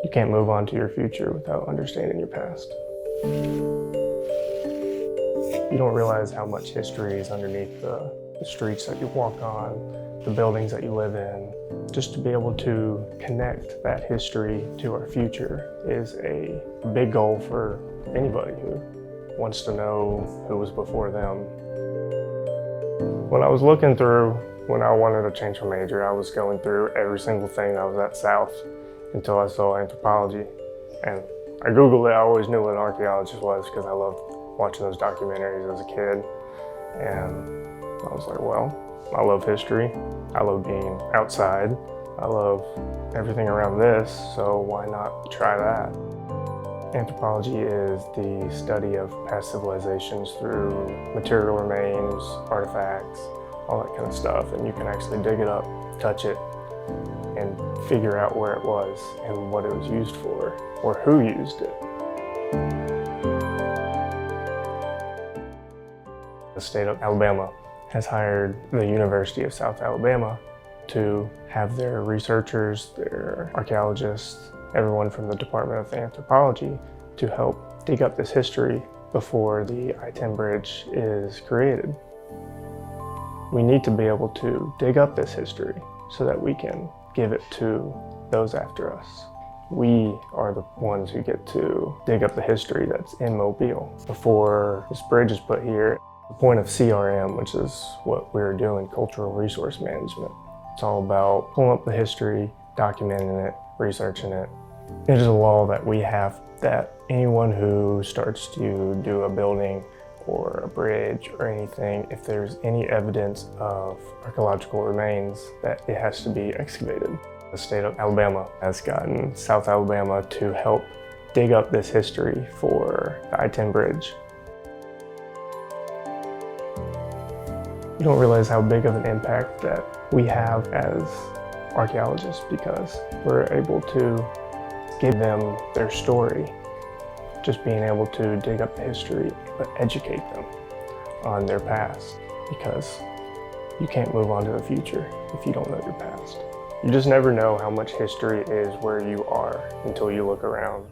You can't move on to your future without understanding your past. You don't realize how much history is underneath the streets that you walk on, the buildings that you live in. Just to be able to connect that history to our future is a big goal for anybody who wants to know who was before them. When I was looking through, when I wanted to change my major, I was going through every single thing that was at South until I saw anthropology. And I Googled it. I always knew what an archaeologist was because I loved watching those documentaries as a kid. And I was like, well, I love history. I love being outside. I love everything around this, so why not try that? Anthropology is the study of past civilizations through material remains, artifacts, all that kind of stuff. And you can actually dig it up, touch it, and figure out where it was and what it was used for, or who used it. The state of Alabama has hired the University of South Alabama to have their researchers, their archaeologists, everyone from the Department of Anthropology to help dig up this history before the I-10 bridge is created. We need to be able to dig up this history so that we can give it to those after us. We are the ones who get to dig up the history that's in Mobile before this bridge is put here. The point of CRM, which is what we're doing, cultural resource management. It's all about pulling up the history, documenting it, researching it. It is a law that we have that anyone who starts to do a building or a bridge or anything, if there's any evidence of archaeological remains, that it has to be excavated. The state of Alabama has gotten South Alabama to help dig up this history for the I-10 bridge. You don't realize how big of an impact that we have as archaeologists because we're able to give them their story. Just being able to dig up the history, but educate them on their past, because you can't move on to the future if you don't know your past. You just never know how much history is where you are until you look around.